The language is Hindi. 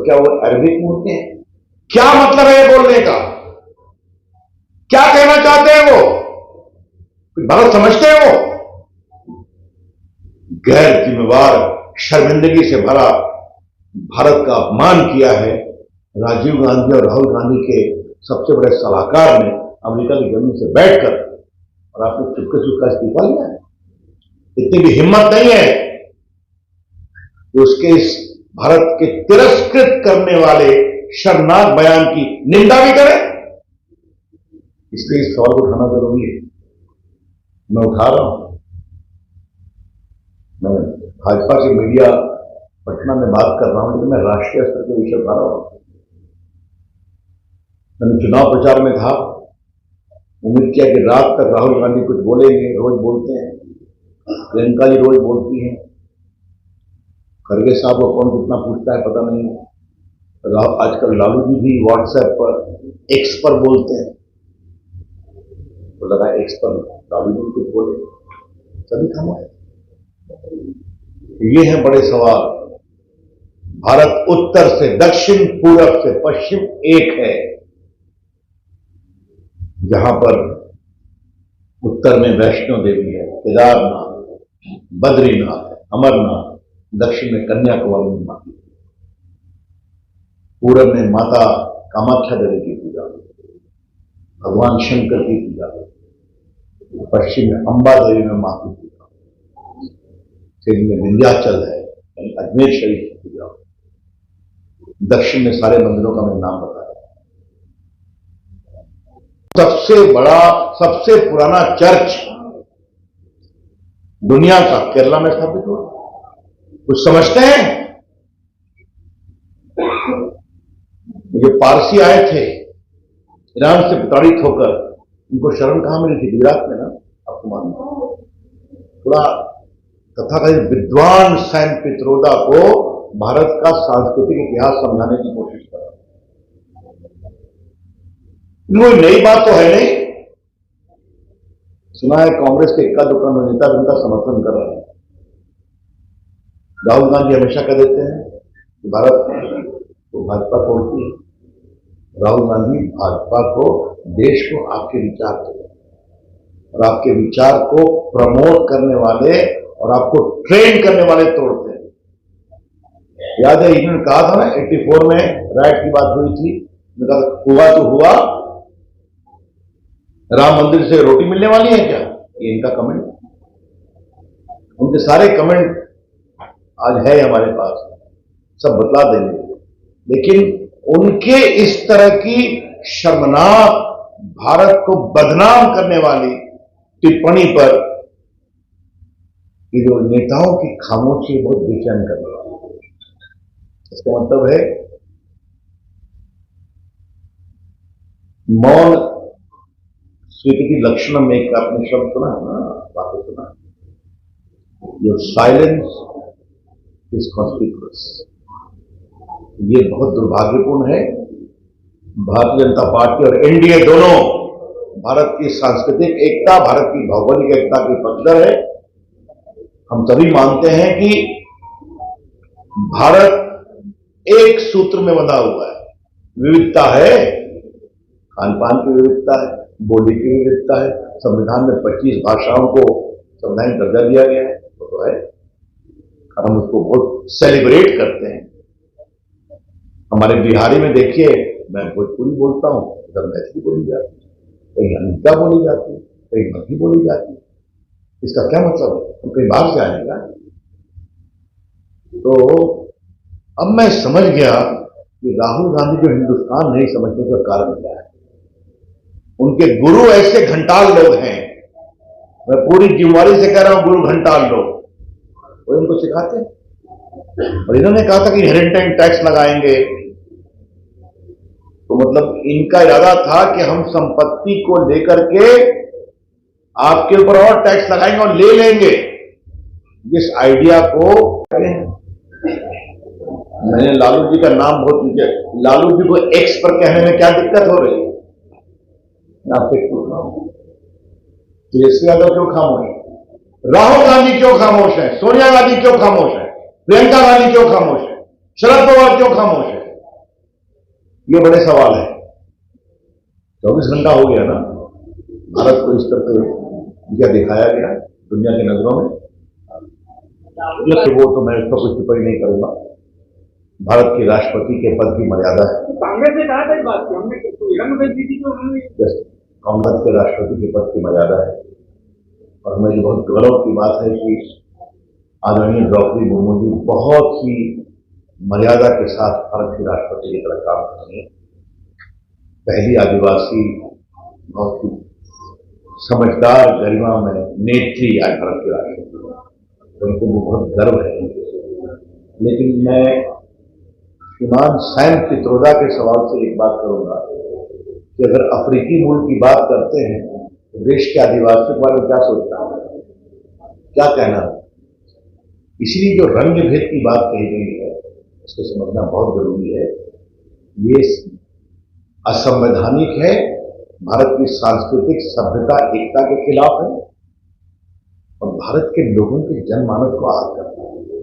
तो क्या वो अरबिक मूर्ति हैं? क्या मतलब है ये बोलने का? क्या कहना चाहते हैं वो? भारत समझते हैं वो? गैर जिम्मेवार, शर्मिंदगी से भरा भारत का अपमान किया है राजीव गांधी और राहुल गांधी के सबसे बड़े सलाहकार ने अमेरिका की जमीन से बैठकर, और आपने चुपके से उसका इस्तीफा लिया है। इतनी भी हिम्मत नहीं है कि उसके इस भारत के तिरस्कृत करने वाले शर्मनाक बयान की निंदा भी करें। इसलिए इस सवाल को उठाना जरूरी है। मैं उठा रहा हूं। मैं भाजपा के मीडिया पटना में बात कर रहा हूं, लेकिन मैं राष्ट्रीय स्तर के विषय उठा रहा हूं। मैंने चुनाव प्रचार में था, उम्मीद किया कि रात तक राहुल गांधी कुछ बोलेंगे, रोज बोलते हैं, प्रियंका जी रोज बोलती हैं, खड़गे साहब को कौन कितना पूछता है पता नहीं है। आजकल लालू जी भी व्हाट्सएप पर, एक्स पर बोलते हैं, तो लगा एक्स पर लालू जी कुछ बोले, सभी खामोश। ये हैं बड़े सवाल। भारत उत्तर से दक्षिण, पूरब से पश्चिम एक है। जहां पर उत्तर में वैष्णो देवी है, केदारनाथ, बद्रीनाथ है, अमरनाथ, दक्षिण में कन्याकुमारी माता, पूरब में माता कामाख्या देवी की पूजा, भगवान शंकर की पूजा, पश्चिम में अंबा देवी में मां की पूजा, सिंध में विंध्याचल है, अजमेर शरीफ की पूजा, दक्षिण में सारे मंदिरों का मैंने नाम बताया। सबसे बड़ा, सबसे पुराना चर्च दुनिया का केरला में स्थापित हुआ। कुछ समझते हैं? जो पारसी आए थे ईरान से प्रताड़ित होकर, उनको शरण कहां मिली थी? गुजरात में ना, आपको मालूम। थोड़ा तथाकथित विद्वान सैन पित्रोदा को भारत का सांस्कृतिक इतिहास समझाने की कोशिश कर रहा है। कोई नई बात तो है नहीं। सुना है कांग्रेस के इक्का दुक्का नेता उनका समर्थन कर रहे हैं। राहुल गांधी हमेशा कह देते हैं कि भारत को भाजपा तोड़ती है। राहुल गांधी भाजपा को, देश को आपके विचार को और आपके विचार को प्रमोट करने वाले और आपको ट्रेन करने वाले तोड़ते हैं। याद है इन्होंने कहा था ना, 84 में राइट की बात हुई थी, हुआ तो हुआ, राम मंदिर से रोटी मिलने वाली है क्या? ये इनका कमेंट। उनके सारे कमेंट आज है हमारे पास, सब बतला देंगे। लेकिन उनके इस तरह की शर्मनाक, भारत को बदनाम करने वाली टिप्पणी पर ये जो नेताओं की खामोशी बहुत बेचैन कर रही है। इसका मतलब है मौन स्वीकृति लक्षणम में एक आपने शब्द सुना ना, बातें सुना, योर साइलेंस इज कॉन्स्पिक्यूअस। ये बहुत दुर्भाग्यपूर्ण है। भारतीय जनता पार्टी और एनडीए दोनों भारत की सांस्कृतिक एकता, भारत की भौगोलिक एकता के पक्षधर है। हम सभी मानते हैं कि भारत एक सूत्र में बंधा हुआ है। विविधता है, खान पान की विविधता है, बोली की विविधता है, संविधान में 25 भाषाओं को संवैधानिक दर्जा दिया गया है, वो तो है, और हम उसको बहुत सेलिब्रेट करते हैं। हमारे बिहारी में देखिए, मैं भोजपुरी बोलता हूं, उधर मैथिली बोली जाती है, कहीं अनिता बोली जाती है, कहीं मगही बोली जाती है। इसका क्या मतलब है? हम कहीं बाहर से आएगा। तो अब मैं समझ गया कि राहुल गांधी जो हिंदुस्तान नहीं समझने का कारण क्या है। उनके गुरु ऐसे घंटाल लोग हैं, मैं पूरी जिम्मेवारी से कह रहा हूं, गुरु घंटाल लोग, वो उनको सिखाते हैं। और इन्होंने कहा था कि इनहेरिटेंस टैक्स लगाएंगे, तो मतलब इनका इरादा था कि हम संपत्ति को लेकर के आपके ऊपर और टैक्स लगाएंगे और ले लेंगे। जिस आइडिया को मैंने लालू जी का नाम बहुत नीचे, लालू जी को एक्स पर कहने में क्या दिक्कत हो रही है? आपसे पूछ रहा हूं, तेजस्वी यादव क्यों खामोश है? राहुल गांधी क्यों खामोश है? सोनिया गांधी क्यों खामोश है? प्रियंका गांधी क्यों खामोश है? शरद पवार क्यों खामोश है? ये बड़े सवाल है। 24 घंटा हो गया ना भारत को इस तरह से क्या दिखाया गया दुनिया की नजरों में। वो तो मैं इस पर कुछ टिप्पणी नहीं करूंगा। भारत के राष्ट्रपति के पद की मर्यादा है। कांग्रेस ने कहा था इस बात की, हमने हिरन भेज दी थी तो उन्होंने कांग्रेस के राष्ट्रपति के पद की मर्यादा है और मेरी बहुत गौरव की बात है कि आदरणीय द्रौपदी मुर्मू जी बहुत ही मर्यादा के साथ भारत के राष्ट्रपति की तरह काम कर रही है। पहली आदिवासी बहुत ही समझदार गरिमा में नेत्री आज भारत के राष्ट्रपति, उनको बहुत गर्व है। लेकिन मैं श्रीमान सैम पित्रोदा के सवाल से एक बात करूंगा कि अगर अफ्रीकी मूल की बात करते हैं तो देश के आदिवासियों के बारे में क्या सोचना है, क्या कहना है? इसलिए जो रंग भेद की बात कही गई है उसको समझना बहुत जरूरी है। ये असंवैधानिक है, भारत की सांस्कृतिक सभ्यता एकता के खिलाफ है और भारत के लोगों के जनमानस को आहत करता है।